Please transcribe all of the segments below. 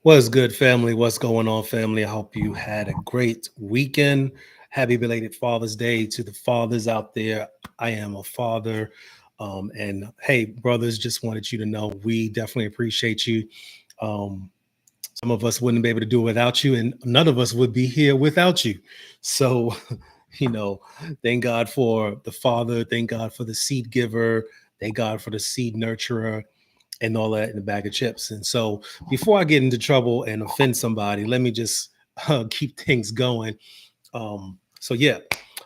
What's good, family? What's going on, family? I hope you had a great weekend. Happy belated Father's Day to the fathers out there. I am a father. And hey, brothers, just wanted you to know we definitely appreciate you. Um, some of us wouldn't be able to do it without you, and none of us would be here without you. So, you know, thank God for the father. Thank God for the seed giver. Thank God for the seed nurturer and all that in a bag of chips. And so, before I get into trouble and offend somebody, let me just keep things going. So yeah,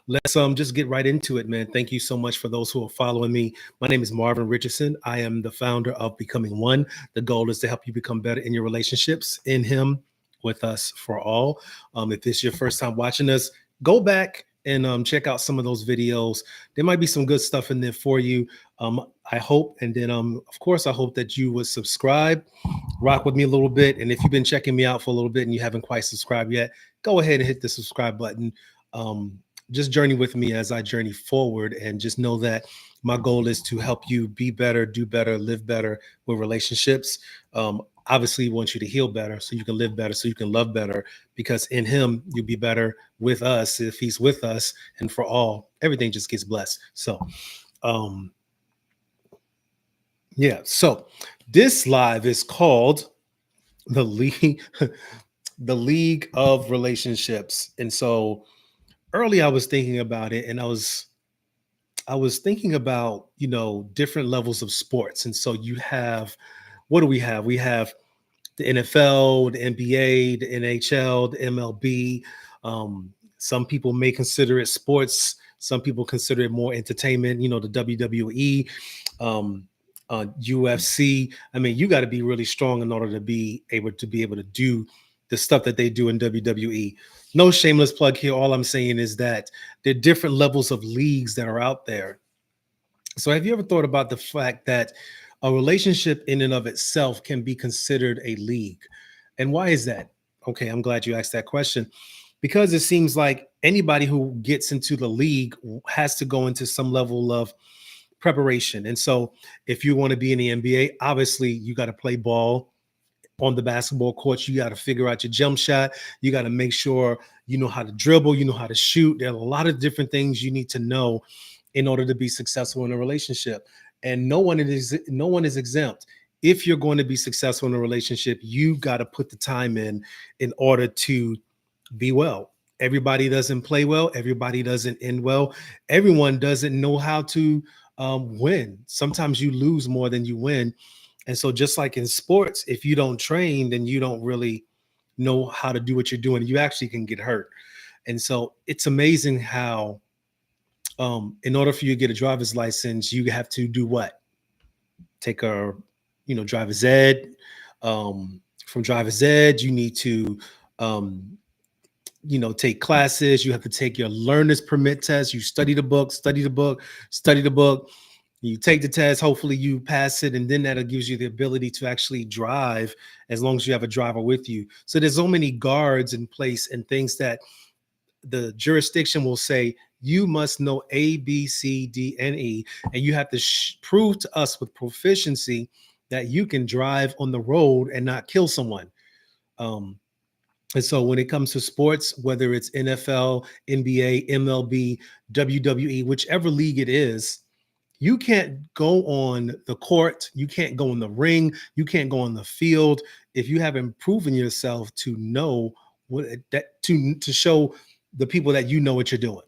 let's just get right into it, man. Thank you so much for those who are following me. My name is Marvin Richardson. I am the founder of Becoming One. The goal is to help you become better in your relationships, in Him, with us, for all. If this is your first time watching us, go back and check out some of those videos. There might be some good stuff in there for you. I hope, and then of course, I hope that you would subscribe, rock with me a little bit, and if you've been checking me out for a little bit and you haven't quite subscribed yet, go ahead and hit the subscribe button. Just journey with me as I journey forward, and just know that my goal is to help you be better, do better, live better with relationships. Obviously, we want you to heal better so you can live better, so you can love better, because in Him, you'll be better with us if He's with us, and for all, everything just gets blessed. So, um, yeah. So, this live is called the League, the League of Relationships, and so early I was thinking about it, and I was thinking about, different levels of sports. And so you have, what do we have? We have the NFL, the NBA, the NHL, the MLB. Some people may consider it sports. Some people consider it more entertainment, the WWE, um, UFC. I mean, you got to be really strong in order to be able to do the stuff that they do in WWE. No shameless plug here. All I'm saying is that there are different levels of leagues that are out there. So, have you ever thought about the fact that a relationship in and of itself can be considered a league? And why is that? Okay, I'm glad you asked that question, because it seems like anybody who gets into the league has to go into some level of preparation. And so, if you want to be in the NBA, obviously you got to play ball on the basketball court. You got to figure out your jump shot. You got to make sure you know how to dribble, you know how to shoot. There are a lot of different things you need to know in order to be successful in a relationship. And no one is exempt. If you're going to be successful in a relationship, you got to put the time in order to be well. Everybody doesn't play well. Everybody doesn't end well. Everyone doesn't know how to win. Sometimes you lose more than you win. And so, just like in sports, if you don't train, then you don't really know how to do what you're doing. You actually can get hurt. And so, it's amazing how, in order for you to get a driver's license, you have to do what? Take a, driver's ed. From driver's ed, you need to, um, take classes. You have to take your learner's permit test. You study the book, study the book, study the book. You take the test. Hopefully, you pass it, and then that gives you the ability to actually drive, as long as you have a driver with you. So there's so many guards in place and things that the jurisdiction will say you must know A, B, C, D, and E, and you have to prove to us with proficiency that you can drive on the road and not kill someone. Um, and so when it comes to sports, whether it's NFL, NBA, MLB, WWE, whichever league it is, you can't go on the court, you can't go in the ring, you can't go on the field if you haven't proven yourself to know what that to show the people that you know what you're doing.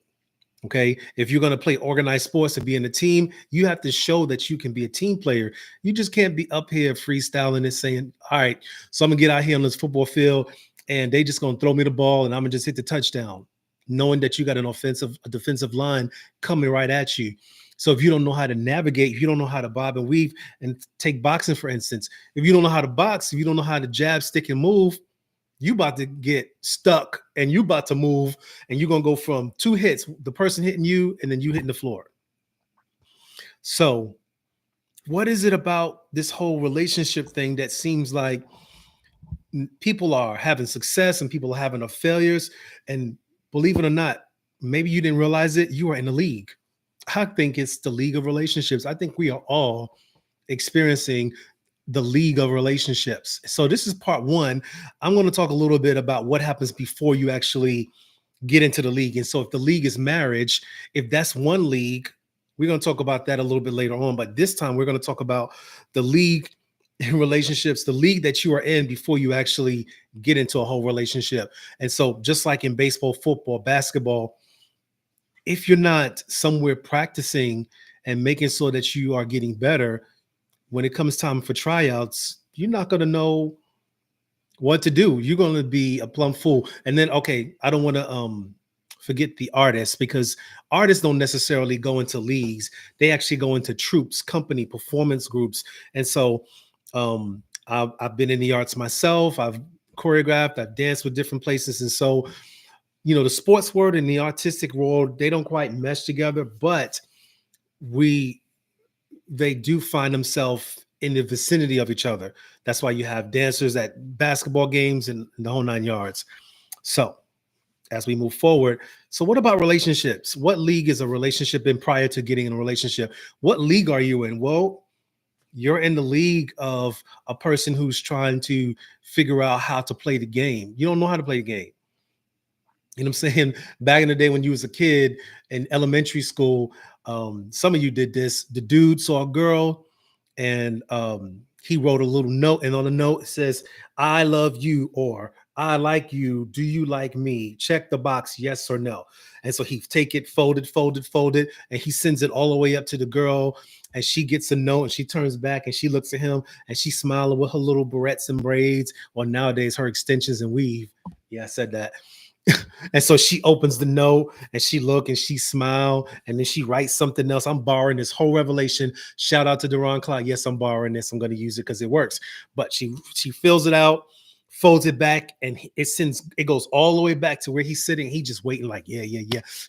Okay. If you're going to play organized sports and be in a team, you have to show that you can be a team player. You just can't be up here freestyling and saying, all right, so I'm going to get out here on this football field and they just going to throw me the ball and I'm going to just hit the touchdown, knowing that you got a defensive line coming right at you. So if you don't know how to navigate, if you don't know how to bob and weave, and take boxing, for instance, if you don't know how to box, if you don't know how to jab, stick, and move, you about to get stuck and you about to move, and you're going to go from two hits, the person hitting you and then you hitting the floor. So what is it about this whole relationship thing that seems like people are having success and people are having a failures? And believe it or not, maybe you didn't realize it, you are in the league. I think it's the league of relationships. I think we are all experiencing the league of relationships. So this is part one. I'm going to talk a little bit about what happens before you actually get into the league. And so if the league is marriage, if that's one league, we're going to talk about that a little bit later on. But this time we're going to talk about the league in relationships, the league that you are in before you actually get into a whole relationship. And so just like in baseball, football, basketball, if you're not somewhere practicing and making sure that you are getting better, when it comes time for tryouts, you're not going to know what to do. You're going to be a plumb fool. And then, okay, I don't want to forget the artists, because artists don't necessarily go into leagues. They actually go into troops, company, performance groups. And so I've been in the arts myself. I've choreographed, I've danced with different places. And so, you know, the sports world and the artistic world, they don't quite mesh together, but they do find themselves in the vicinity of each other. That's why you have dancers at basketball games and the whole 9 yards. So as we move forward, so what about relationships? What league is a relationship in prior to getting in a relationship? What league are you in? Well, you're in the league of a person who's trying to figure out how to play the game. You don't know how to play the game. You know what I'm saying? Back in the day when you was a kid in elementary school, some of you did this. The dude saw a girl and he wrote a little note, and on the note it says, "I love you," or "I like you. Do you like me? Check the box, yes or no." And so he take it, folded, and he sends it all the way up to the girl, and she gets a note, and she turns back and she looks at him and she's smiling with her little barrettes and braids, or nowadays her extensions and weave. Yeah, I said that. And so she opens the note and she look and she smile, and then she writes something else. I'm borrowing this whole revelation. Shout out to Deron Cloud. Yes, I'm borrowing this. I'm going to use it because it works. But she fills it out, folds it back, and it goes all the way back to where he's sitting. He just waiting like, yeah.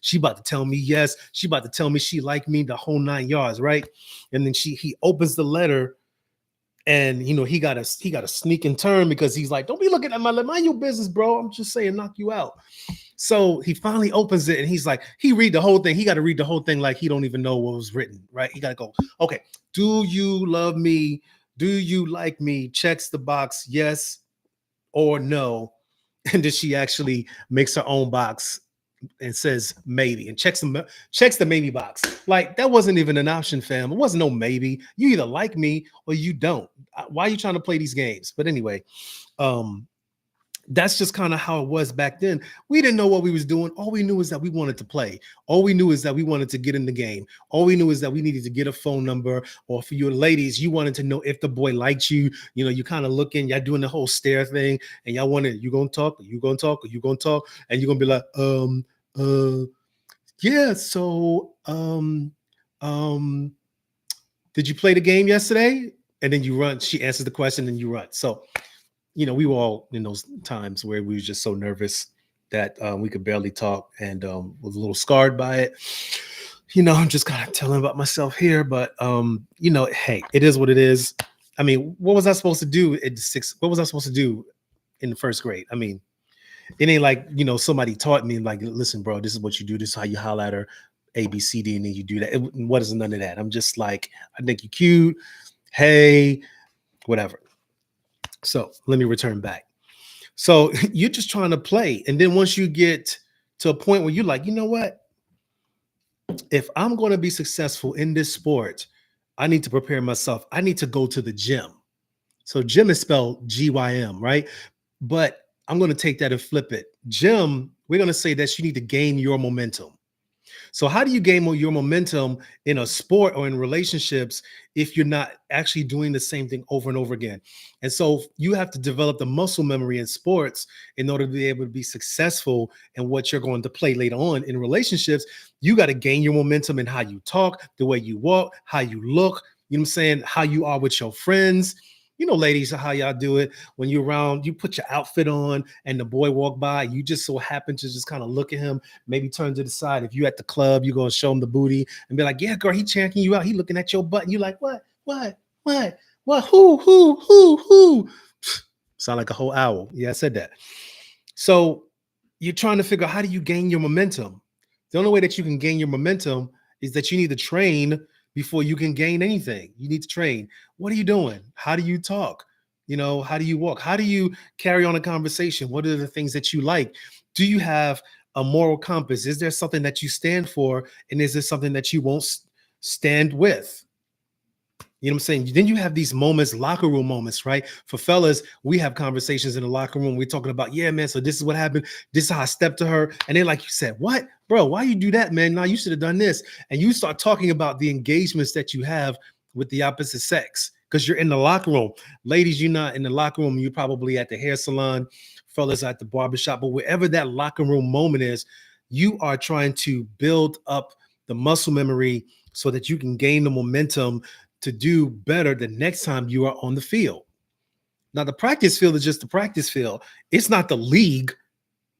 She about to tell me yes. She about to tell me she liked me, the whole 9 yards, right? And then he opens the letter. And you know, he got a sneaking turn, because he's like, "Don't be looking at my letter. Mind your business, bro. I'm just saying, knock you out." So he finally opens it and he's like, he read the whole thing. He got to read the whole thing like he don't even know what was written, right? He got to go, "Okay, do you love me? Do you like me? Checks the box, yes or no." And then she actually makes her own box and says maybe, and checks the maybe box. Like, that wasn't even an option, fam. It wasn't no maybe. You either like me or you don't. Why are you trying to play these games? But anyway, that's just kind of how it was back then. We didn't know what we was doing. All we knew is that we wanted to play. All we knew is that we wanted to get in the game. All we knew is that we needed to get a phone number, or for you ladies, you wanted to know if the boy liked you. You know, you kind of looking, y'all doing the whole stare thing, and y'all wanted, you gonna talk, or you gonna talk, or you gonna talk, and you're gonna be like, yeah, so did you play the game yesterday? And then you run, she answers the question and you run. So, you know, we were all in those times where we were just so nervous that we could barely talk, and was a little scarred by it. You know, I'm just kind of telling about myself here, but you know, hey, it is what it is. I mean, what was I supposed to do at what was I supposed to do in the first grade? I mean, it ain't like, you know, somebody taught me like, "Listen, bro, this is what you do. This is how you holler at her, A, B, C, D, and then you do that." What is none of that? I'm just like, "I think you're cute. Hey, whatever." So let me return back. So you're just trying to play. And then once you get to a point where you're like, "You know what? If I'm going to be successful in this sport, I need to prepare myself. I need to go to the gym." So gym is spelled GYM, right? But I'm going to take that and flip it. Gym, we're going to say that you need to gain your momentum. So how do you gain your momentum in a sport or in relationships if you're not actually doing the same thing over and over again? And so you have to develop the muscle memory in sports in order to be able to be successful in what you're going to play later on in relationships. You got to gain your momentum in how you talk, the way you walk, how you look, you know what I'm saying, how you are with your friends. You know, ladies, how y'all do it when you're around, you put your outfit on and the boy walk by, you just so happen to just kind of look at him, maybe turn to the side. If you at the club, you're going to show him the booty and be like, "Yeah, girl, he checking you out. He looking at your butt." And you're like, what, who? Sound like a whole owl. Yeah, I said that. So you're trying to figure out, how do you gain your momentum? The only way that you can gain your momentum is that you need to train before you can gain anything. You need to train. What are you doing? How do you talk? How do you walk? How do you carry on a conversation? What are the things that you like? Do you have a moral compass? Is there something that you stand for? And is there something that you won't stand with? You know what I'm saying? Then you have these moments, locker room moments, right? For fellas, we have conversations in the locker room. We're talking about, yeah, man. So this is what happened. This is how I stepped to her. And then, like you said, what, bro? Why you do that, man? No, you should have done this. And you start talking about the engagements that you have with the opposite sex because you're in the locker room. Ladies, you're not in the locker room. You're probably at the hair salon, fellas at the barbershop, but wherever that locker room moment is, you are trying to build up the muscle memory so that you can gain the momentum to do better the next time you are on the field. Now, the practice field is just the practice field. It's not the league.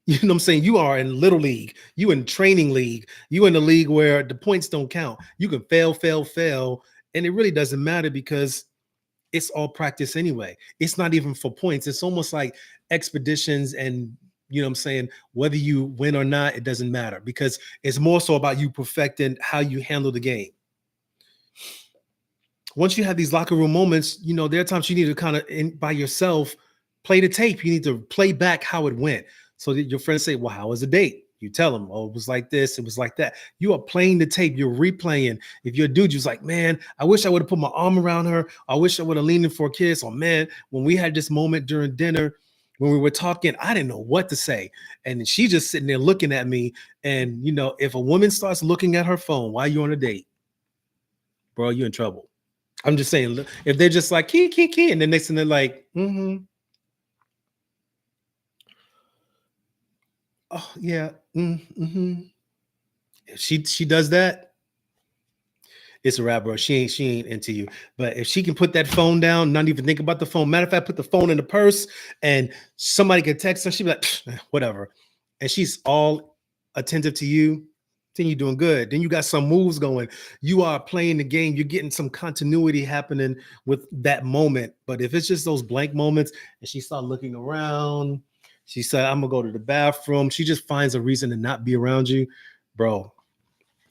You know what I'm saying? You are in little league. You in training league. You in the league where the points don't count. You can fail, fail, fail. And it really doesn't matter because it's all practice anyway. It's not even for points. It's almost like expeditions and you know what I'm saying? Whether you win or not, it doesn't matter because it's more so about you perfecting how you handle the game. Once you have these locker room moments, there are times you need to kind of by yourself play the tape. You need to play back how it went so that your friends say, well, how was the date? You tell them, oh, it was like this, it was like that. You are playing the tape, you're replaying. If you're a dude, you're like, man, I wish I would have put my arm around her. I wish I would have leaned in for a kiss. Or man, when we had this moment during dinner, when we were talking, I didn't know what to say. And she just sitting there looking at me. And if a woman starts looking at her phone while you're on a date, bro, you're in trouble. I'm just saying, if they're just like key, and then next thing they're like, oh yeah, If she does that, it's a wrap, bro. She ain't into you. But if she can put that phone down, not even think about the phone. Matter of fact, put the phone in the purse, and somebody can text her, she'd be like, whatever. And she's all attentive to you. Then you're doing good. Then you got some moves going. You are playing the game. You're getting some continuity happening with that moment. But if it's just those blank moments and she starts looking around, she said, I'm gonna go to the bathroom. She just finds a reason to not be around you, bro.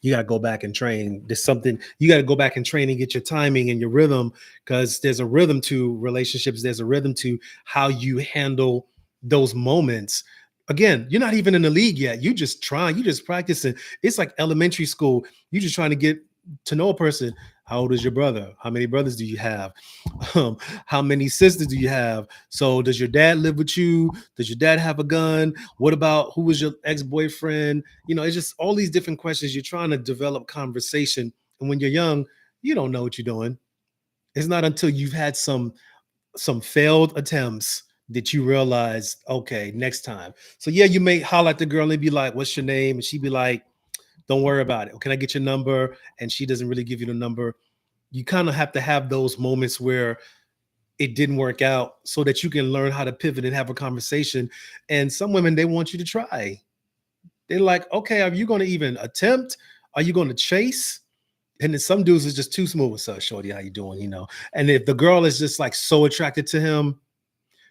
You gotta go back and train. There's something you gotta go back and train and get your timing and your rhythm because there's a rhythm to relationships. There's a rhythm to how you handle those moments. Again, you're not even in the league yet. You just trying, you just practicing. It's like elementary school. You just trying to get to know a person. How old is your brother? How many brothers do you have? How many sisters do you have? So does your dad live with you? Does your dad have a gun? What about who was your ex-boyfriend? It's just all these different questions. You're trying to develop conversation. And when you're young, you don't know what you're doing. It's not until you've had some failed attempts that you realize, okay, next time. So yeah, you may holler at the girl and be like, what's your name? And she'd be like, don't worry about it. Can I get your number? And she doesn't really give you the number. You kind of have to have those moments where it didn't work out so that you can learn how to pivot and have a conversation. And some women, they want you to try. They're like, okay, are you going to even attempt? Are you going to chase? And then some dudes is just too smooth. What's up, shorty? How you doing? And if the girl is just like so attracted to him,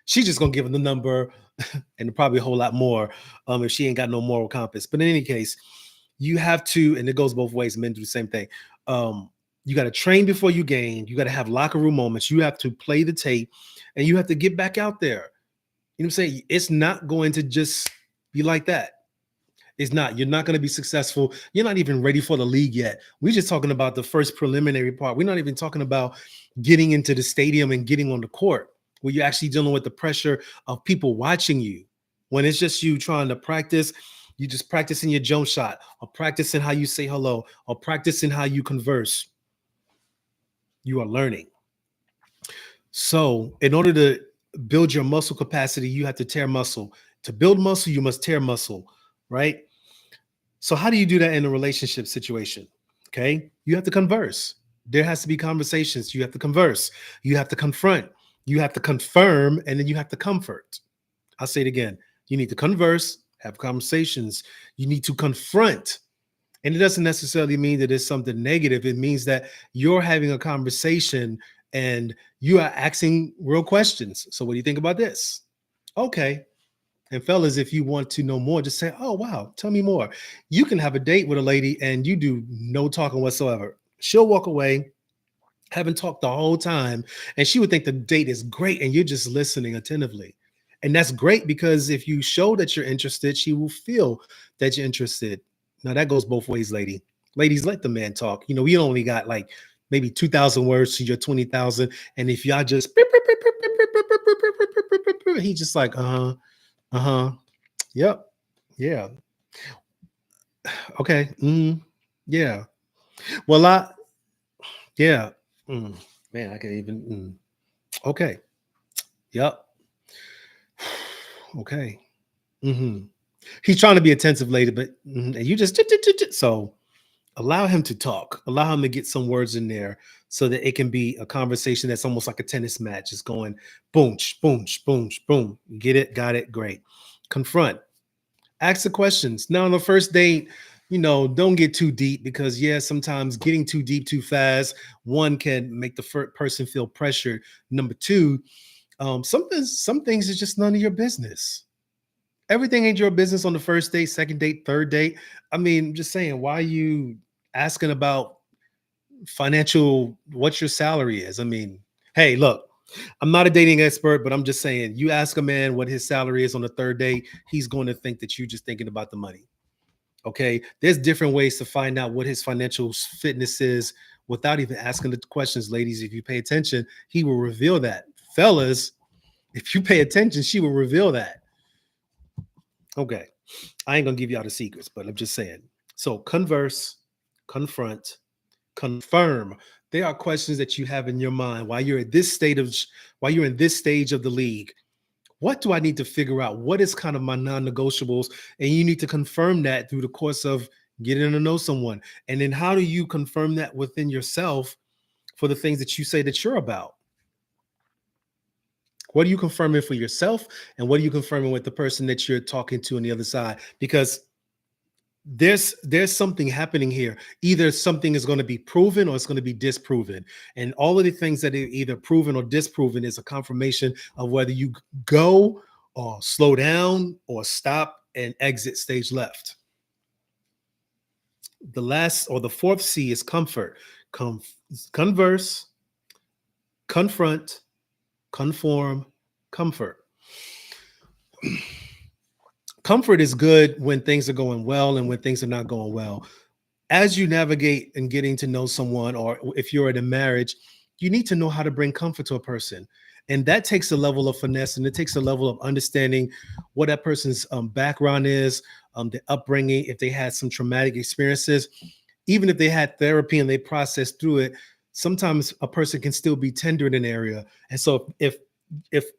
she's just gonna give him the number and probably a whole lot more if she ain't got no moral compass. But in any case, you have to, and it goes both ways. Men do the same thing. You got to train before you gain. You got to have locker room moments. You have to play the tape, and you have to get back out there. You know what I'm saying? It's not going to just be like that. It's not. You're not going to be successful. You're not even ready for the league yet. We're just talking about the first preliminary part. We're not even talking about getting into the stadium and getting on the court, where you're actually dealing with the pressure of people watching you. When it's just you trying to practice, you just practicing your jump shot, or practicing how you say hello, or practicing how you converse. You are learning. So in order to build your muscle capacity, you have to tear muscle. To build muscle, you must tear muscle, right? So how do you do that in a relationship situation? Okay, you have to converse. There has to be conversations. You have to converse. You have to confront. You have to confirm, and then you have to comfort. I'll say it again. You need to converse, have conversations. You need to confront. And it doesn't necessarily mean that it's something negative. It means that you're having a conversation and you are asking real questions. So what do you think about this? Okay. And fellas, if you want to know more, just say, oh, wow, tell me more. You can have a date with a lady and you do no talking whatsoever. She'll walk away haven't talked the whole time, and she would think the date is great and you're just listening attentively. And that's great because if you show that you're interested, she will feel that you're interested. Now that goes both ways, ladies, let the man talk. We only got like maybe 2,000 words to your 20,000, and if y'all just he just like uh-huh, yep, yeah, okay, yeah, well yeah, mm, man, I can even okay, yep, okay. He's trying to be attentive, lady, but and you just so allow him to talk. Allow him to get some words in there so that it can be a conversation that's almost like a tennis match. It's going boom, boom, boom, boom. Get it? Got it? Great. Confront. Ask the questions. Now, on the first date, don't get too deep because, yeah, sometimes getting too deep too fast, one can make the person feel pressured. Number two, some things is just none of your business. Everything ain't your business on the first date, second date, third date. I mean, just saying, why are you asking about financial, what your salary is? I mean, hey, look, I'm not a dating expert, but I'm just saying, you ask a man what his salary is on the third date, he's going to think that you're just thinking about the money. Okay. There's different ways to find out what his financial fitness is without even asking the questions, ladies. If you pay attention, he will reveal that. Fellas, if you pay attention, she will reveal that. Okay. I ain't gonna give y'all the secrets, but I'm just saying. So converse, confront, confirm. There are questions that you have in your mind while you're at this state of while you're in this stage of the league. What do I need to figure out? What is kind of my non-negotiables? And you need to confirm that through the course of getting to know someone. And then how do you confirm that within yourself for the things that you say that you're about? What are you confirming for yourself? And what are you confirming with the person that you're talking to on the other side? Because there's something happening here. Either something is going to be proven or it's going to be disproven, and all of the things that are either proven or disproven is a confirmation of whether you go or slow down or stop and exit stage left. The last or the fourth C is comfort. Converse, confront, conform, comfort. Comfort is good when things are going well and when things are not going well. As you navigate and getting to know someone, or if you're in a marriage, you need to know how to bring comfort to a person. And that takes a level of finesse, and it takes a level of understanding what that person's background is, the upbringing, if they had some traumatic experiences, even if they had therapy and they processed through it. Sometimes a person can still be tender in an area. And so if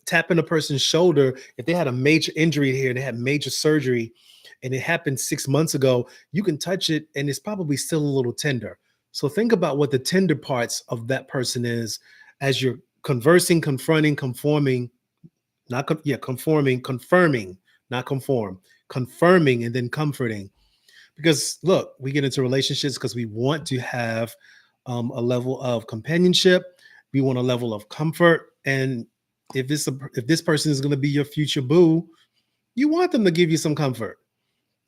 tapping a person's shoulder, if they had a major injury here, they had major surgery, and it happened 6 months ago, you can touch it and it's probably still a little tender. So think about what the tender parts of that person is as you're conversing, confronting, conforming, not conforming, confirming, not conform, confirming, and then comforting. Because look, we get into relationships because we want to have a level of companionship, we want a level of comfort, and if this person is going to be your future boo, you want them to give you some comfort.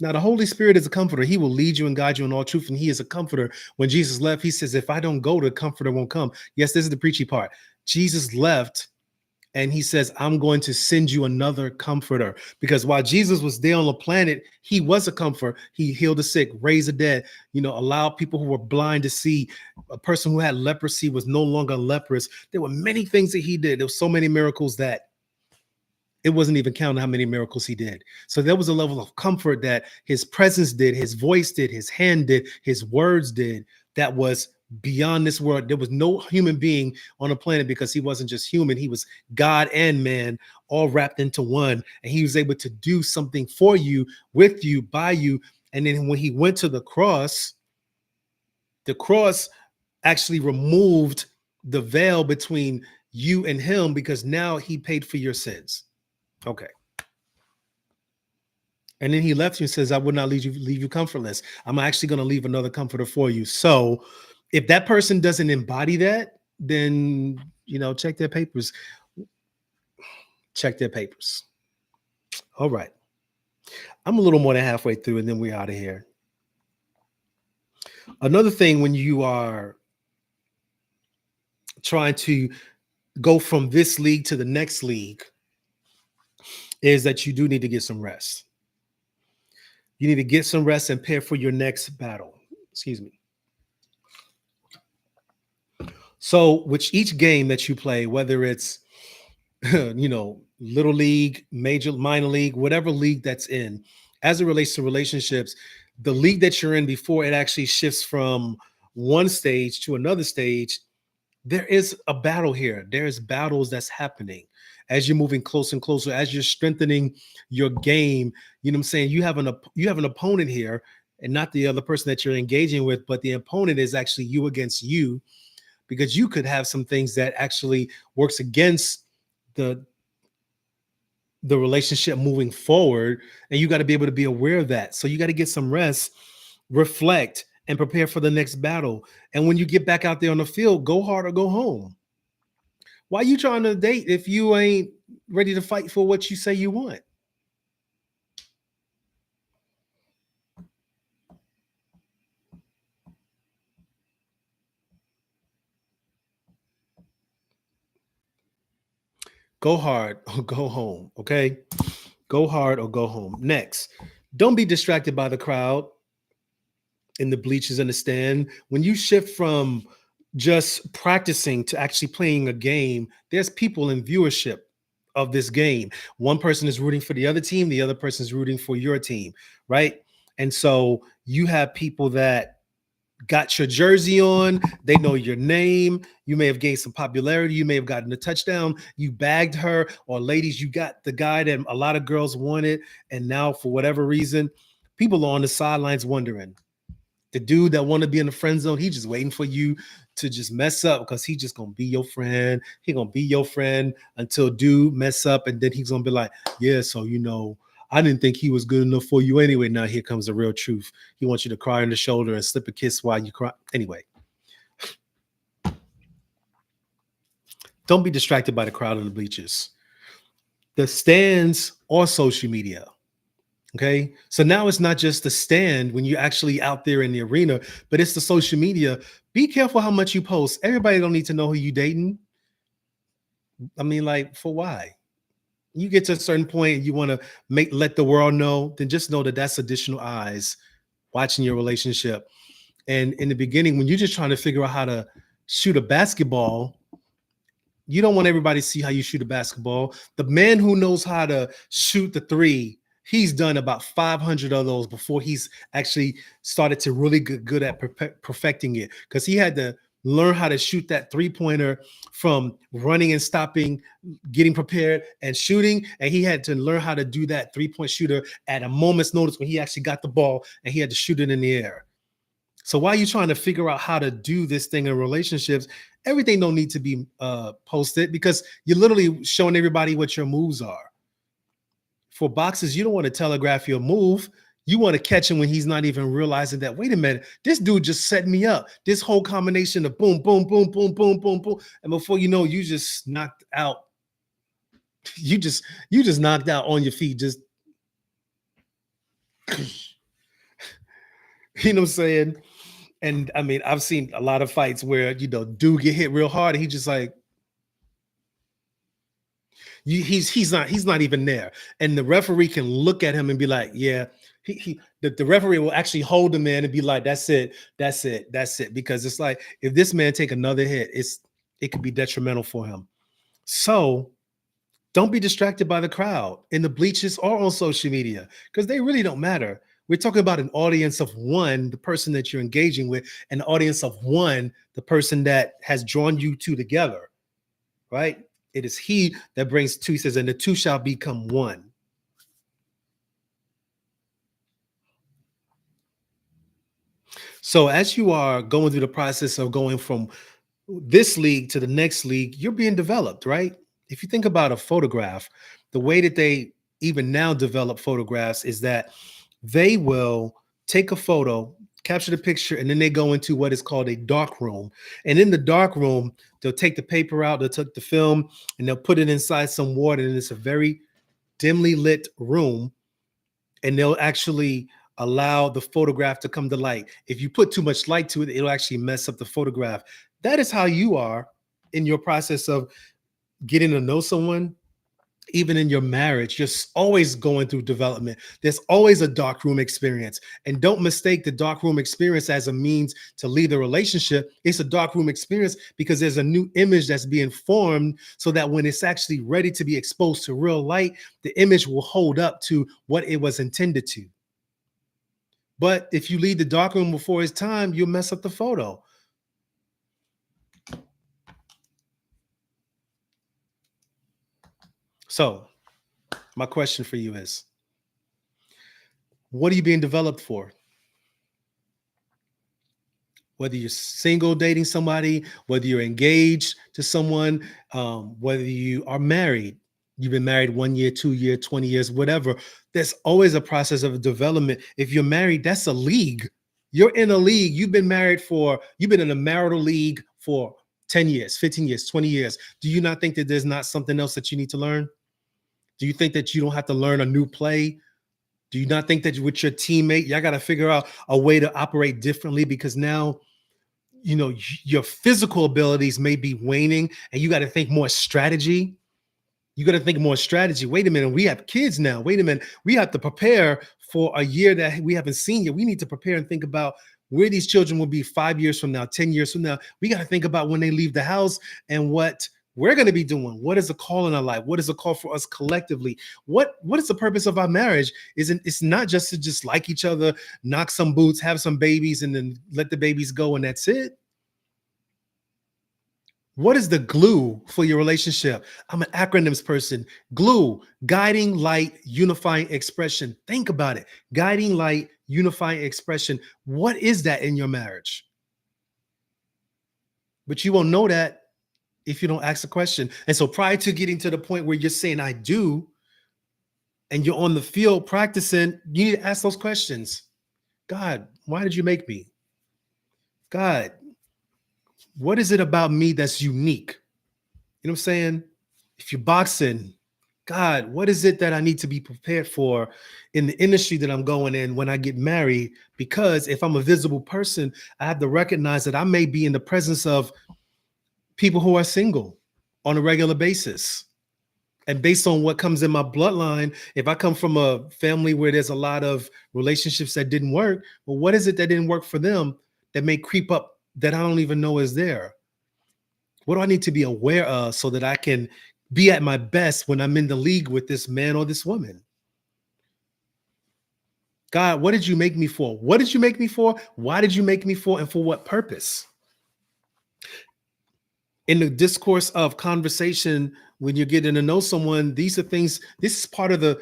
Now, the Holy Spirit is a comforter. He will lead you and guide you in all truth, and he is a comforter. When Jesus left, he says, if I don't go, the comforter won't come. Yes, this is the preachy part. Jesus left, and he says, I'm going to send you another comforter. Because while Jesus was there on the planet, he was a comforter. He healed the sick, raised the dead, allowed people who were blind to see. A person who had leprosy was no longer leprous. There were many things that he did. There were so many miracles that it wasn't even counting how many miracles he did. So there was a level of comfort that his presence did, his voice did, his hand did, his words did, that was beyond this world. There was no human being on the planet, because he wasn't just human, he was God and man all wrapped into one. And he was able to do something for you, with you, by you. And then when he went to the cross actually removed the veil between you and him, because now he paid for your sins. Okay. And then he left you and says, I would not leave you comfortless. I'm actually going to leave another comforter for you. So if that person doesn't embody that, then, check their papers. Check their papers. All right. I'm a little more than halfway through, and then we're out of here. Another thing, when you are trying to go from this league to the next league is that you do need to get some rest. You need to get some rest and prepare for your next battle. Excuse me. So, which each game that you play, whether it's little league, major, minor league, whatever league that's in, as it relates to relationships, the league that you're in before it actually shifts from one stage to another stage, there is a battle here. There's battles that's happening as you're moving closer and closer, as you're strengthening your game. You know what I'm saying? You have an opponent here, and not the other person that you're engaging with, but the opponent is actually you against you, because you could have some things that actually works against the relationship moving forward, and you got to be able to be aware of that. So you got to get some rest, reflect, and prepare for the next battle. And when you get back out there on the field, go hard or go home. Why are you trying to date if you ain't ready to fight for what you say you want? Go hard or go home. Okay. Go hard or go home. Next, don't be distracted by the crowd in the bleachers and the stand. When you shift from just practicing to actually playing a game, there's people in viewership of this game. One person is rooting for the other person is rooting for your team, right? And so you have people that got your jersey on, they know your name, you may have gained some popularity, you may have gotten a touchdown, you bagged her, or ladies, you got the guy that a lot of girls wanted, and now for whatever reason, people are on the sidelines wondering. The dude that want to be in the friend zone, he just waiting for you to just mess up, because he just gonna be your friend. He gonna be your friend until dude mess up, and then he's gonna be like, yeah, so I didn't think he was good enough for you anyway. Now here comes the real truth. He wants you to cry on the shoulder and slip a kiss while you cry. Anyway, don't be distracted by the crowd in the bleachers. The stands or social media. Okay. So now it's not just the stand when you're actually out there in the arena, but it's the social media. Be careful how much you post. Everybody don't need to know who you dating. I mean, like, for why? You get to a certain point and you want to let the world know, then just know that that's additional eyes watching your relationship. And in the beginning, when you're just trying to figure out how to shoot a basketball, you don't want everybody to see how you shoot a basketball. The man who knows how to shoot the three, he's done about 500 of those before he's actually started to really get good at perfecting it, because he had to learn how to shoot that three-pointer from running and stopping, getting prepared and shooting. And he had to learn how to do that three-point shooter at a moment's notice when he actually got the ball and he had to shoot it in the air. So while you're trying to figure out how to do this thing in relationships, everything don't need to be posted, because you're literally showing everybody what your moves are. For boxers, you don't want to telegraph your move. You want to catch him when he's not even realizing that, wait a minute, this dude just set me up. This whole combination of boom, boom, boom, boom, boom, boom, boom. And before you know, you just knocked out. You just knocked out on your feet. Just, you know what I'm saying? And I mean, I've seen a lot of fights where, dude get hit real hard and he just like, he's not even there. And the referee can look at him and be like, yeah, the referee will actually hold him in and be like, that's it. Because it's like, if this man take another hit, it could be detrimental for him. So don't be distracted by the crowd in the bleachers or on social media, because they really don't matter. We're talking about an audience of one, the person that you're engaging with, an audience of one, the person that has drawn you two together, right? It is he that brings two, he says, and the two shall become one. So as you are going through the process of going from this league to the next league, you're being developed, right? If you think about a photograph, the way that they even now develop photographs is that they will take a photo, capture the picture, and then they go into what is called a dark room. And in the dark room, they'll take the paper out, they'll take the film, and they'll put it inside some water. And it's a very dimly lit room. And they'll actually allow the photograph to come to light. If you put too much light to it, it'll actually mess up the photograph. That is how you are in your process of getting to know someone, even in your marriage, you're always going through development. There's always a dark room experience. And don't mistake the dark room experience as a means to leave the relationship. It's a dark room experience because there's a new image that's being formed so that when it's actually ready to be exposed to real light, the image will hold up to what it was intended to. But if you leave the dark room before it's time, you'll mess up the photo. So, my question for you is, what are you being developed for? Whether you're single dating somebody, whether you're engaged to someone, whether you are married, you've been married 1 year, 2 year, 20 years, whatever, there's always a process of development. If you're married, that's a league. You're in a league. You've been in a marital league for 10 years, 15 years, 20 years. Do you not think that there's not something else that you need to learn? Do you think that you don't have to learn a new play? Do you not think that with your teammate, y'all got to figure out a way to operate differently because now, your physical abilities may be waning and you got to think more strategy. You got to think more strategy. Wait a minute, we have kids now. Wait a minute, we have to prepare for a year that we haven't seen yet. We need to prepare and think about where these children will be 5 years from now, 10 years from now. We got to think about when they leave the house and what we're going to be doing. What is a call in our life? What is a call for us collectively? What is the purpose of our marriage? It's not just to just like each other, knock some boots, have some babies, and then let the babies go, and that's it. What is the glue for your relationship? I'm an acronyms person. Glue, guiding light, unifying expression. Think about it. Guiding light, unifying expression. What is that in your marriage? But you won't know that if you don't ask the question. And so prior to getting to the point where you're saying I do, and you're on the field practicing, you need to ask those questions. God, why did you make me? God, what is it about me that's unique? You know what I'm saying? If you're boxing, God, what is it that I need to be prepared for in the industry that I'm going in when I get married? Because if I'm a visible person, I have to recognize that I may be in the presence of people who are single on a regular basis. And based on what comes in my bloodline, if I come from a family where there's a lot of relationships that didn't work, well, what is it that didn't work for them that may creep up that I don't even know is there? What do I need to be aware of so that I can be at my best when I'm in the league with this man or this woman? God, what did you make me for? What did you make me for? Why did you make me for? And for what purpose? In the discourse of conversation, when you're getting to know someone, these are things, this is part of the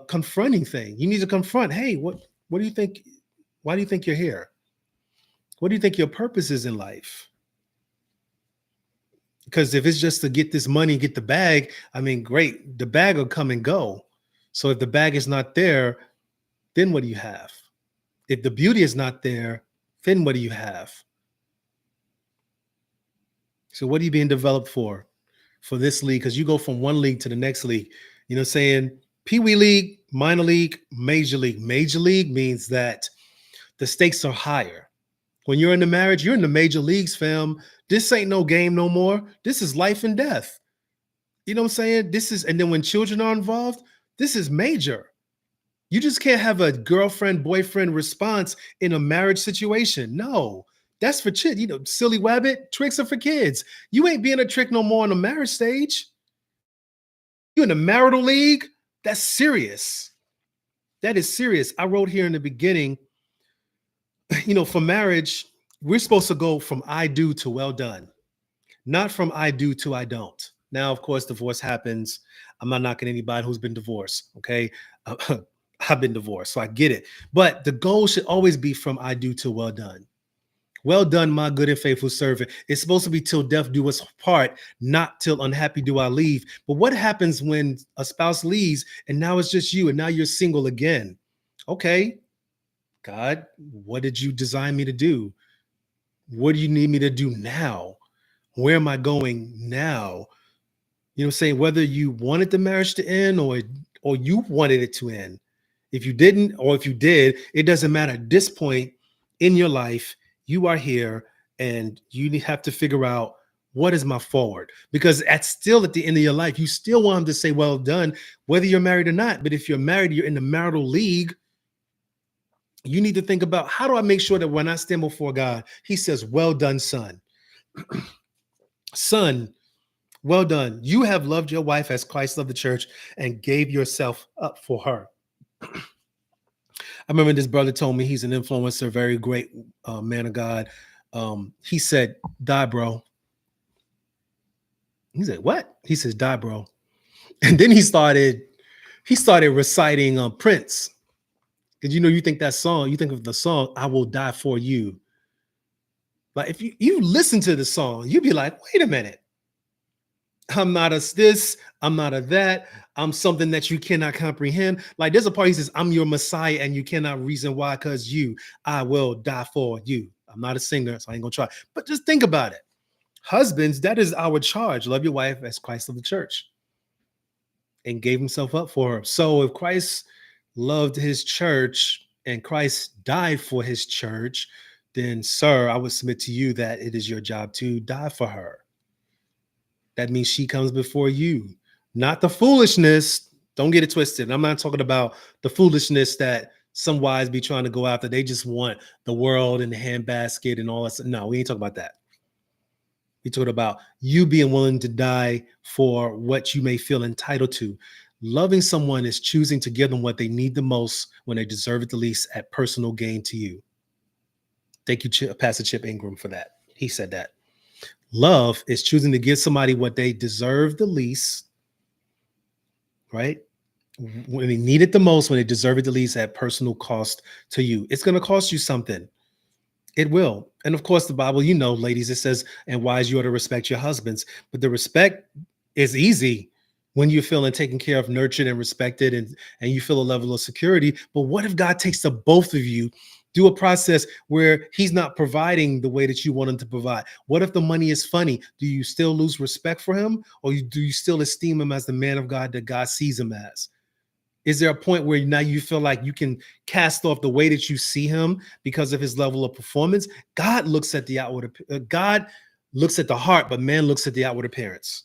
confronting thing. You need to confront, hey, what do you think? Why do you think you're here? What do you think your purpose is in life? Because if it's just to get this money, get the bag, I mean, great, the bag will come and go. So if the bag is not there, then what do you have? If the beauty is not there, then what do you have? So what are you being developed for this league? Because you go from one league to the next league, saying Pee Wee League, minor league, major league. Major league means that the stakes are higher. When you're in the marriage, you're in the major leagues, fam. This ain't no game no more. This is life and death. You know what I'm saying? And then when children are involved, this is major. You just can't have a girlfriend, boyfriend response in a marriage situation. No, that's for silly wabbit. Tricks are for kids. You ain't being a trick no more on the marriage stage. You in the marital league? That's serious. That is serious. I wrote here in the beginning, for marriage, we're supposed to go from I do to well done, not from I do to I don't. Now, of course, divorce happens. I'm not knocking anybody who's been divorced. Okay. I've been divorced, so I get it. But the goal should always be from I do to well done. Well done, my good and faithful servant. It's supposed to be till death do us part, not till unhappy do I leave. But what happens when a spouse leaves and now it's just you and now you're single again? Okay, God, what did you design me to do? What do you need me to do now? Where am I going now? You know what I'm saying? Whether you wanted the marriage to end or you wanted it to end. If you didn't, or if you did, it doesn't matter. At this point in your life, you are here and you have to figure out What is my forward? Because at the end of your life, you still want him to say, well done, whether you're married or not. But if you're married, you're in the marital league, you need to think about, how do I make sure that when I stand before God, he says, well done, son. Son, well done. You have loved your wife as Christ loved the church and gave yourself up for her. I remember this brother told me, he's an influencer, very great man of God. He said, die, bro. He said, what? He says, die, bro. And then he started reciting Prince. Because you think that song, you think of the song, I Will Die For You. But if you listen to the song, you'd be like, wait a minute. I'm not a this, I'm not a that, I'm something that you cannot comprehend. Like there's a part he says, I'm your Messiah and you cannot reason why, because I will die for you. I'm not a singer, so I ain't gonna try. But just think about it. Husbands, that is our charge. Love your wife as Christ of the church and gave himself up for her. So if Christ loved his church and Christ died for his church, then sir, I would submit to you that it is your job to die for her. That means she comes before you, not the foolishness. Don't get it twisted. I'm not talking about the foolishness that some wives be trying to go after. They just want the world and the handbasket and all that. No, we ain't talking about that. We talking about you being willing to die for what you may feel entitled to. Loving someone is choosing to give them what they need the most when they deserve it the least at personal gain to you. Thank you, Pastor Chip Ingram, for that. He said that. Love is choosing to give somebody what they deserve the least, right? When they need it the most, when they deserve it the least at personal cost to you. It's going to cost you something. It will. And of course, the Bible, ladies, it says, and wives, you ought to respect your husbands. But the respect is easy when you're feeling taken care of, nurtured, and respected, and you feel a level of security. But what if God takes the both of you, do a process where he's not providing the way that you want him to provide? What if the money is funny? Do you still lose respect for him, or do you still esteem him as the man of God that God sees him as? Is there a point where now you feel like you can cast off the way that you see him because of his level of performance? God looks at the outward, God looks at the heart, but man looks at the outward appearance.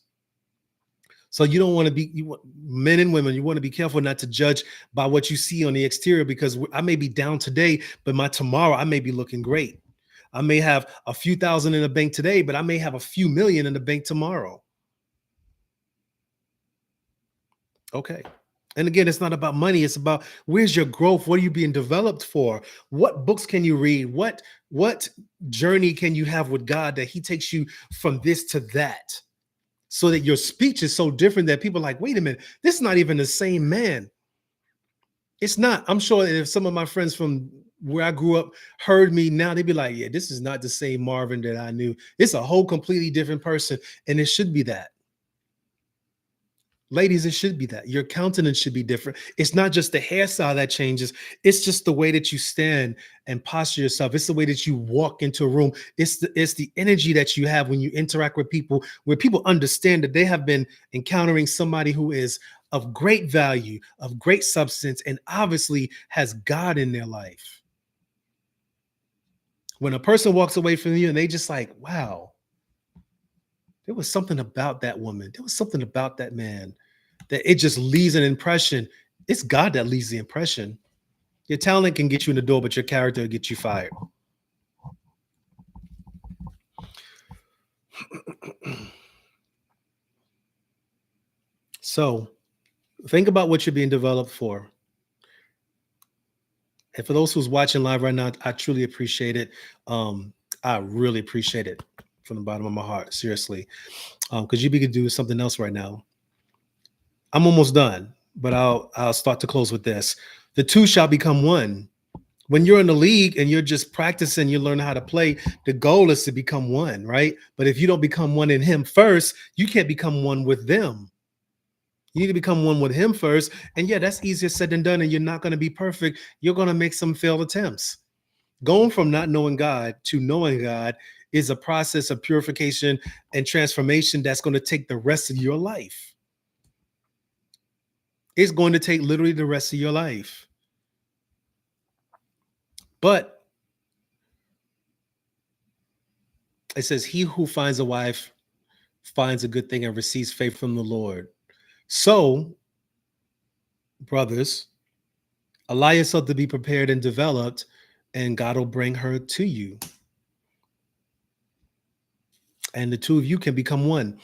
So you don't want to be, men and women, you want to be careful not to judge by what you see on the exterior, because I may be down today, but tomorrow I may be looking great. I may have a few thousand in the bank today, but I may have a few million in the bank tomorrow. Okay. And again, it's not about money. It's about, where's your growth? What are you being developed for? What books can you read? What journey can you have with God that he takes you from this to that? So that your speech is so different that people are like, wait a minute, this is not even the same man. It's not. I'm sure that if some of my friends from where I grew up heard me now, they'd be like, yeah, this is not the same Marvin that I knew. It's a whole completely different person. And it should be that. Ladies, it should be that. Your countenance should be different. It's not just the hairstyle that changes. It's just the way that you stand and posture yourself. It's the way that you walk into a room. It's the energy that you have when you interact with people, where people understand that they have been encountering somebody who is of great value, of great substance, and obviously has God in their life. When a person walks away from you and they just like, wow, there was something about that woman. There was something about that man that it just leaves an impression. It's God that leaves the impression. Your talent can get you in the door, but your character will get you fired. So think about what you're being developed for. And for those who's watching live right now, I truly appreciate it. I really appreciate it from the bottom of my heart, seriously. Because you could do something else right now. I'm almost done, but I'll start to close with this. The two shall become one. When you're in the league and you're just practicing, you learn how to play. The goal is to become one, right? But if you don't become one in him first, you can't become one with them. You need to become one with him first. And yeah, that's easier said than done. And you're not going to be perfect. You're going to make some failed attempts. Going from not knowing God to knowing God is a process of purification and transformation that's going to take the rest of your life. It's going to take literally the rest of your life. But it says, he who finds a wife finds a good thing and receives faith from the Lord. So, brothers, allow yourself to be prepared and developed, and God will bring her to you. And the two of you can become one.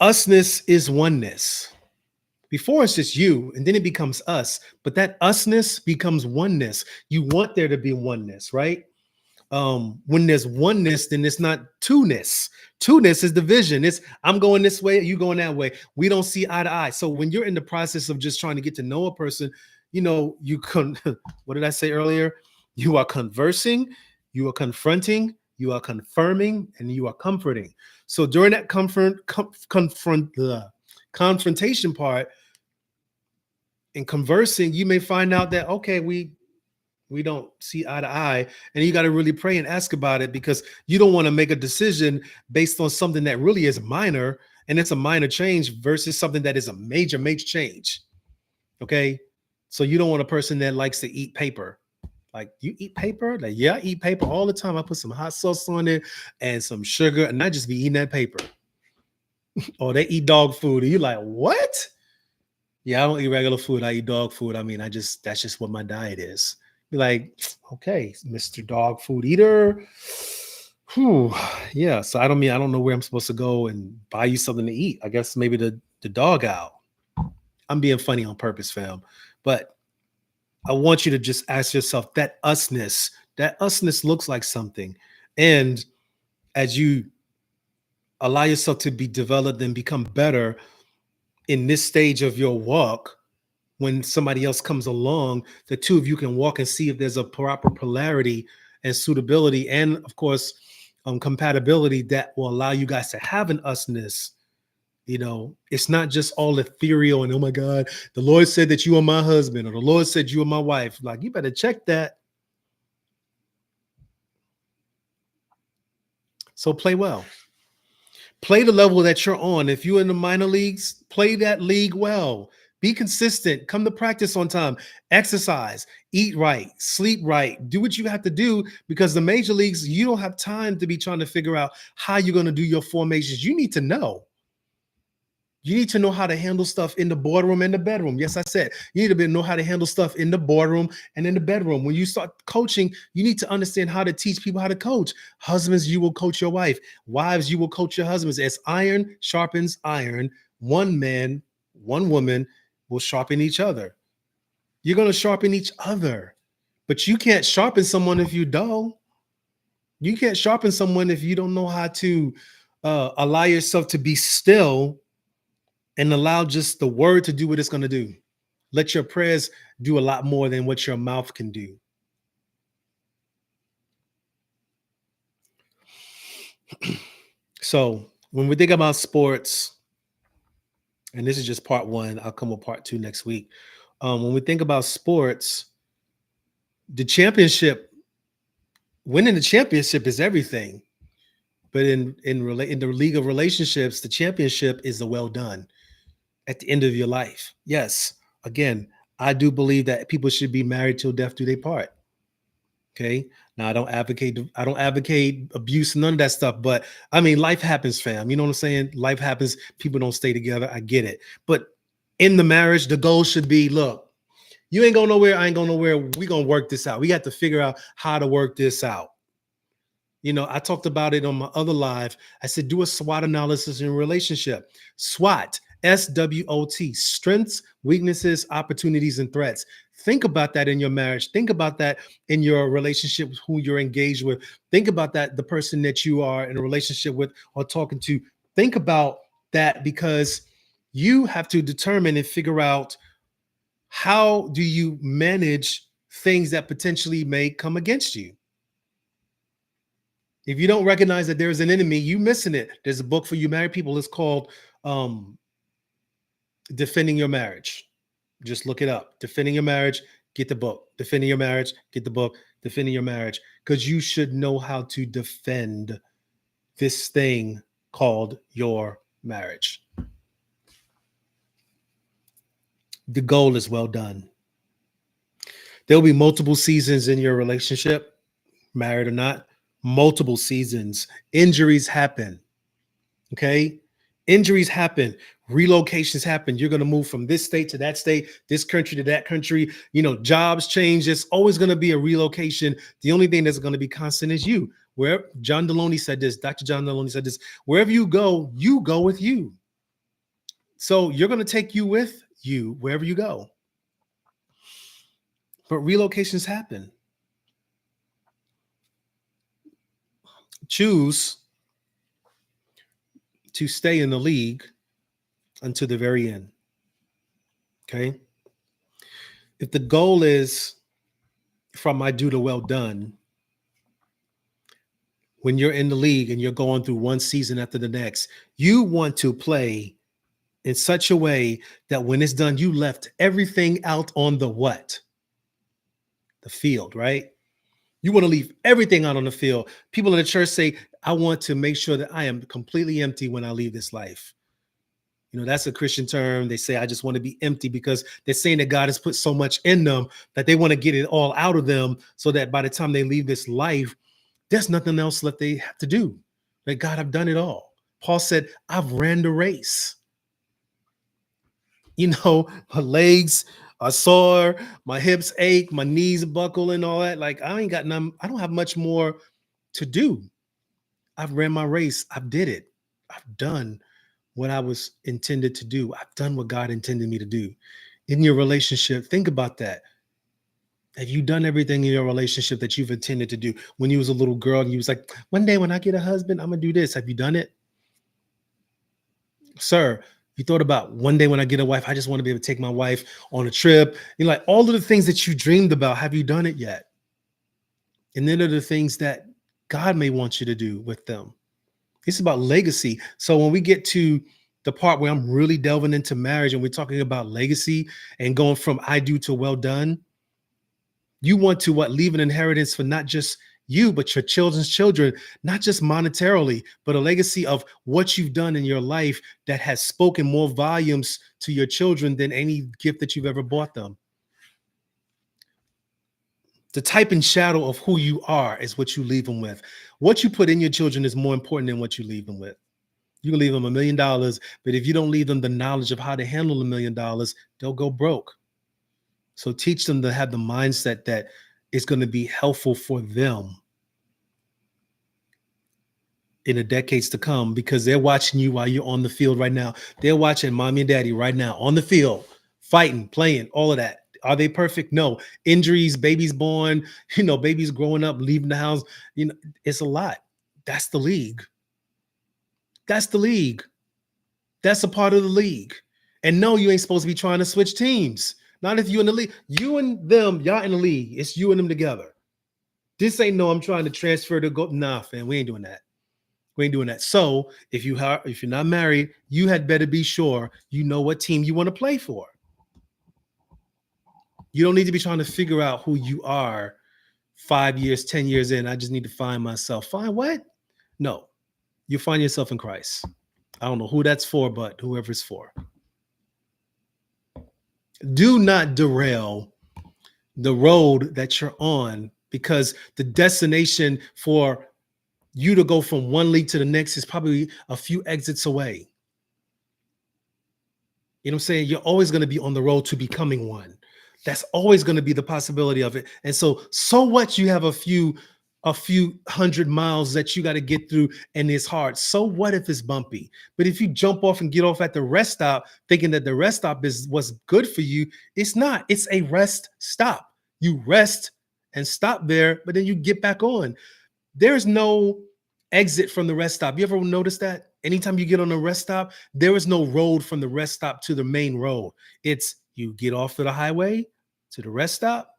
Usness is oneness. Before it's just you, and then it becomes us. But that usness becomes oneness. You want there to be oneness, right? When there's oneness, then it's not two-ness. Two-ness is division. It's I'm going this way, you going that way. We don't see eye to eye. So when you're in the process of just trying to get to know a person, what did I say earlier? You are conversing, you are confronting, you are confirming, and you are comforting. So during that confrontation part and conversing, you may find out that okay, we don't see eye to eye, and you got to really pray and ask about it, because you don't want to make a decision based on something that really is minor, and it's a minor change versus something that is a major change. Okay, so you don't want a person that likes to eat paper. Like, you eat paper? Like, yeah, I eat paper all the time. I put some hot sauce on it and some sugar, and I just be eating that paper. Or they eat dog food, and you're like, what? Yeah, I don't eat regular food. I eat dog food. I mean, that's just what my diet is. Be like, okay, Mr. Dog Food Eater. Whew. Yeah. So I don't know where I'm supposed to go and buy you something to eat. I guess maybe the dog out. I'm being funny on purpose, fam. But I want you to just ask yourself that usness looks like something. And as you allow yourself to be developed and become better in this stage of your walk, when somebody else comes along, the two of you can walk and see if there's a proper polarity and suitability, and of course, compatibility that will allow you guys to have an usness. It's not just all ethereal and, oh my God, the Lord said that you are my husband, or the Lord said you are my wife. Like, you better check that. So play well. Play the level that you're on. If you're in the minor leagues, play that league well. Be consistent. Come to practice on time. Exercise. Eat right. Sleep right. Do what you have to do, because the major leagues, you don't have time to be trying to figure out how you're going to do your formations. You need to know. You need to know how to handle stuff in the boardroom and the bedroom. Yes, I said you need to know how to handle stuff in the boardroom and in the bedroom. When you start coaching, you need to understand how to teach people how to coach. Husbands, you will coach your wife. Wives, you will coach your husbands. As iron sharpens iron, one man, one woman will sharpen each other. You're going to sharpen each other, but you can't sharpen someone if you don't. You can't sharpen someone if you don't know how to allow yourself to be still and allow just the word to do what it's going to do. Let your prayers do a lot more than what your mouth can do. So when we think about sports, and this is just part one, I'll come with part two next week. When we think about sports, the championship, winning the championship is everything. But in the league of relationships, the championship is the well done at the end of your life. Yes, again, I do believe that people should be married till death do they part. Okay. Now I don't advocate abuse, none of that stuff. But I mean, life happens, fam. You know what I'm saying? Life happens. People don't stay together. I get it. But in the marriage, the goal should be, look, you ain't going nowhere. I ain't going nowhere. We're going to work this out. We got to figure out how to work this out. I talked about it on my other live. I said, do a SWOT analysis in a relationship. SWOT, SWOT, strengths, weaknesses, opportunities, and threats. Think about that in your marriage. Think about that in your relationship with who you're engaged with. Think about that, the person that you are in a relationship with or talking to. Think about that, because you have to determine and figure out, how do you manage things that potentially may come against you? If you don't recognize that there's an enemy, you missing it. There's a book for you married people. It's called Defending Your Marriage. Just look it up. Defending Your Marriage, get the book. Defending Your Marriage, get the book. Defending Your Marriage. Because you should know how to defend this thing called your marriage. The goal is well done. There'll be multiple seasons in your relationship, married or not. Multiple seasons. Injuries happen. Okay. Injuries happen, relocations happen. You're going to move from this state to that state, this country to that country. Jobs change. It's always going to be a relocation. The only thing that's going to be constant is you. Where John Deloney said this, Dr. John Deloney said this, wherever you go with you. So you're going to take you with you wherever you go. But relocations happen. Choose to stay in the league until the very end. Okay. If the goal is from my due to well done, when you're in the league and you're going through one season after the next, you want to play in such a way that when it's done, you left everything out on the what? The field, right? You want to leave everything out on the field. People in the church say, I want to make sure that I am completely empty when I leave this life. That's a Christian term. They say, I just want to be empty, because they're saying that God has put so much in them that they want to get it all out of them so that by the time they leave this life, there's nothing else that they have to do. Like, God, I've done it all. Paul said, I've ran the race. My legs are sore, my hips ache, my knees buckle and all that. Like, I don't have much more to do. I've ran my race. I've did it. I've done what I was intended to do. I've done what God intended me to do. In your relationship, think about that. Have you done everything in your relationship that you've intended to do? When you was a little girl and you was like, one day when I get a husband, I'm going to do this. Have you done it? Sir, you thought about one day when I get a wife, I just want to be able to take my wife on a trip. Like all of the things that you dreamed about, have you done it yet? And then are the things that God may want you to do with them. It's about legacy. So when we get to the part where I'm really delving into marriage and we're talking about legacy and going from I do to well done, you want to leave an inheritance for not just you, but your children's children, not just monetarily, but a legacy of what you've done in your life that has spoken more volumes to your children than any gift that you've ever bought them. The type and shadow of who you are is what you leave them with. What you put in your children is more important than what you leave them with. You can leave them $1 million, but if you don't leave them the knowledge of how to handle $1 million, they'll go broke. So teach them to have the mindset that is going to be helpful for them in the decades to come, because they're watching you while you're on the field right now. They're watching mommy and daddy right now on the field, fighting, playing, all of that. Are they perfect? No. Injuries, babies born, babies growing up, leaving the house. It's a lot. That's the league. That's the league. That's a part of the league. And no, you ain't supposed to be trying to switch teams. Not if you're in the league. You and them, y'all in the league. It's you and them together. This ain't I'm trying to transfer to go. Nah, fam, we ain't doing that. We ain't doing that. So if you're not married, you had better be sure you know what team you want to play for. You don't need to be trying to figure out who you are 5 years, 10 years in. I just need to find myself. Find what? No, you find yourself in Christ. I don't know who that's for, but whoever it's for. Do not derail the road that you're on, because the destination for you to go from one league to the next is probably a few exits away. You know what I'm saying? You're always going to be on the road to becoming one. That's always going to be the possibility of it. And so what? You have a few 100 miles that you got to get through, and it's hard. So what if it's bumpy? But if you jump off and get off at the rest stop thinking that the rest stop is what's good for you, it's not. It's a rest stop. You rest and stop there, but then you get back on. There's no exit from the rest stop. You ever notice that? Anytime you get on a rest stop, there is no road from the rest stop to the main road. It's you get off of the highway to the rest stop,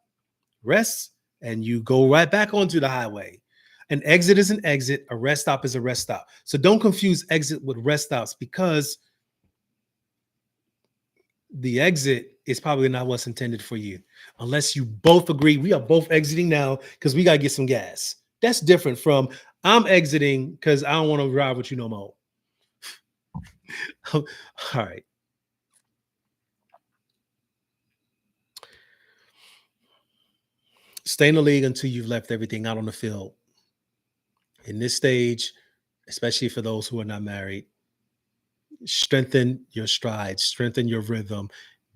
rest, and you go right back onto the highway. An exit is an exit. A rest stop is a rest stop. So don't confuse exit with rest stops, because the exit is probably not what's intended for you, unless you both agree. We are both exiting now because we got to get some gas. That's different from I'm exiting because I don't want to ride with you no more. All right. Stay in the league until you've left everything out on the field. In this stage, especially for those who are not married, Strengthen your strides, strengthen your rhythm,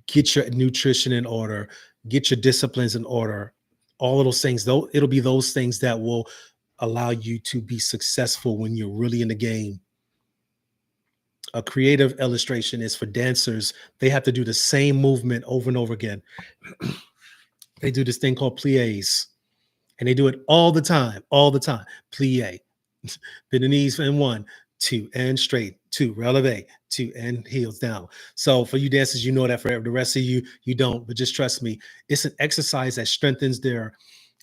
get your nutrition in order, get your disciplines in order. All of those things, though, it'll be those things that will allow you to be successful when you're really in the game. A creative illustration is for dancers. They have to do the same movement over and over again. They do this thing called plies, and they do it all the time, all the time. Plie, bend the knees in 1, 2, and straight, 2, releve, 2, and heels down. So for you dancers, you know that. For the rest of you, you don't. But just trust me, it's an exercise that strengthens their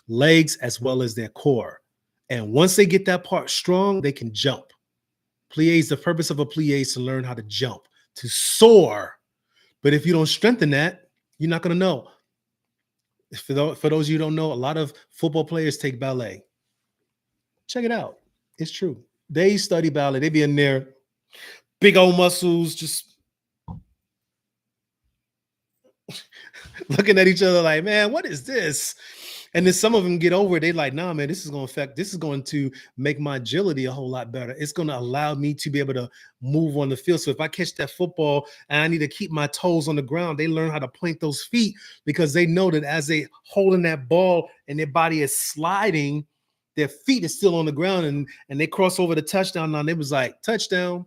legs as well as their core. And once they get that part strong, they can jump. Plies, the purpose of a plie is to learn how to jump, to soar. But if you don't strengthen that, you're not going to know. For those of you who don't know, a lot of football players take ballet. Check it out. It's true. They study ballet. They be in there, big old muscles, just looking at each other like, man, what is this? And then some of them get over it. They like, nah, man, this is going to make my agility a whole lot better. It's going to allow me to be able to move on the field. So if I catch that football and I need to keep my toes on the ground, they learn how to plant those feet because they know that as they holding that ball and their body is sliding, their feet is still on the ground and they cross over the touchdown line. It was like, touchdown.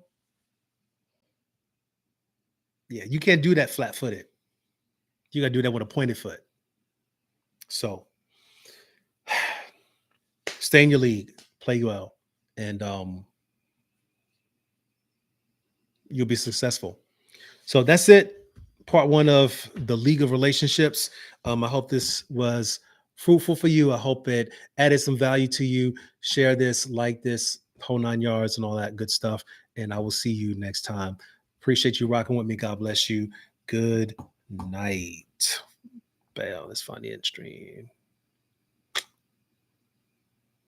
Yeah, you can't do that flat-footed. You got to do that with a pointed foot. So stay in your league, play well, and you'll be successful. So that's it. Part 1 of the League of Relationships. I hope this was fruitful for you. I hope it added some value to you. Share this, like this, whole 9 yards and all that good stuff. And I will see you next time. Appreciate you rocking with me. God bless you. Good night. Bell, let's find the end stream.